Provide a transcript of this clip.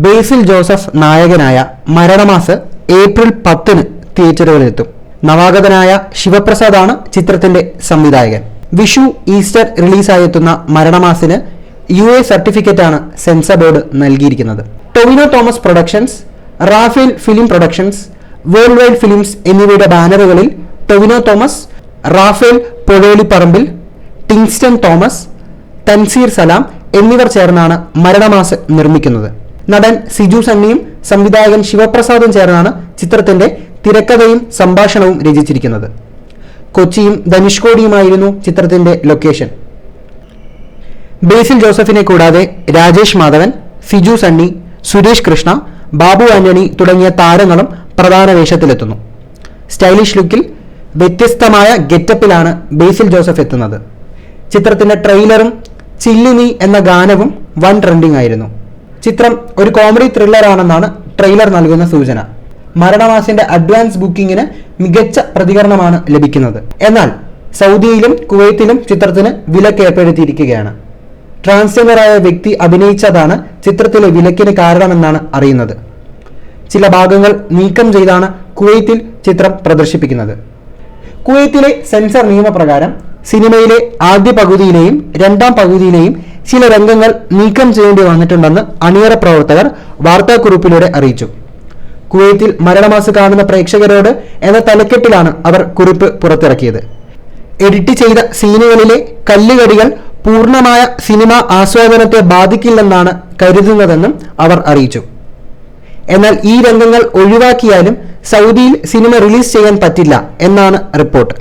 ബേസിൽ Joseph നായകനായ Maranamass April 10 തിയേറ്ററുകളിലെത്തും. നവാഗതനായ ശിവപ്രസാദാണ് ചിത്രത്തിന്റെ സംവിധായകൻ. വിഷു, ഈസ്റ്റർ റിലീസായെത്തുന്ന മരണമാസിന് UA സർട്ടിഫിക്കറ്റാണ് സെൻസർ ബോർഡ് നൽകിയിരിക്കുന്നത്. Tovino Thomas productions, Rafael film productions, world wide films എന്നിവയുടെ ബാനറുകളിൽ ടൊവിനോ തോമസ്, റാഫേൽ പൊഴോളിപ്പറമ്പിൽ, ടിങ്സ്റ്റൺ തോമസ്, തൻസീർ സലാം എന്നിവർ ചേർന്നാണ് മരണമാസ് നിർമ്മിക്കുന്നത്. നടൻ സിജു സണ്ണിയും സംവിധായകൻ ശിവപ്രസാദും ചേർന്നാണ് ചിത്രത്തിന്റെ തിരക്കഥയും സംഭാഷണവും രചിച്ചിരിക്കുന്നത്. കൊച്ചിയും ധനുഷ്കോടിയുമായിരുന്നു ചിത്രത്തിന്റെ ലൊക്കേഷൻ. ബേസിൽ ജോസഫിനെ കൂടാതെ രാജേഷ് മാധവൻ, സിജു സണ്ണി, സുരേഷ് കൃഷ്ണ, ബാബു ആന്റണി തുടങ്ങിയ താരങ്ങളും പ്രധാന വേഷത്തിലെത്തുന്നു. സ്റ്റൈലിഷ് ലുക്കിൽ വ്യത്യസ്തമായ ഗെറ്റപ്പിലാണ് ബേസിൽ ജോസഫ് എത്തുന്നത്. ചിത്രത്തിന്റെ ട്രെയിലറും ചില്ലിനി എന്ന ഗാനവും വൻ ട്രെൻഡിംഗ് ആയിരുന്നു. ചിത്രം ഒരു കോമഡി ത്രില്ലറാണെന്നാണ് ട്രെയിലർ നൽകുന്ന സൂചന. മരണമാസിന്റെ അഡ്വാൻസ് ബുക്കിംഗിന് മികച്ച പ്രതികരണമാണ് ലഭിക്കുന്നത്. എന്നാൽ സൗദിയിലും കുവൈത്തിലും ചിത്രത്തിന് വിലക്ക് ഏർപ്പെടുത്തിയിരിക്കുകയാണ്. ട്രാൻസ്ജെൻഡറായ വ്യക്തി അഭിനയിച്ചതാണ് ചിത്രത്തിലെ വിലക്കിന് കാരണമെന്നാണ് അറിയുന്നത്. ചില ഭാഗങ്ങൾ നീക്കം ചെയ്താണ് കുവൈത്തിൽ ചിത്രം പ്രദർശിപ്പിക്കുന്നത്. കുവൈത്തിലെ സെൻസർ നിയമപ്രകാരം സിനിമയിലെ ആദ്യ പകുതിയിലെയും രണ്ടാം പകുതിയിലെയും ചില രംഗങ്ങൾ നീക്കം ചെയ്യേണ്ടി വന്നിട്ടുണ്ടെന്ന് അണിയറ പ്രവർത്തകർ വാർത്താക്കുറിപ്പിലൂടെ അറിയിച്ചു. കുവൈത്തിൽ മരണമാസ് കാണുന്ന പ്രേക്ഷകരോട് എന്ന തലക്കെട്ടിലാണ് അവർ കുറിപ്പ് പുറത്തിറക്കിയത്. എഡിറ്റ് ചെയ്ത സീനുകളിലെ കല്ലുകടികൾ പൂർണ്ണമായ സിനിമ ആസ്വാദനത്തെ ബാധിക്കില്ലെന്നാണ് കരുതുന്നതെന്നും അവർ അറിയിച്ചു. എന്നാൽ ഈ രംഗങ്ങൾ ഒഴിവാക്കിയാലും സൗദിയിൽ സിനിമ റിലീസ് ചെയ്യാൻ പറ്റില്ല എന്നാണ് റിപ്പോർട്ട്.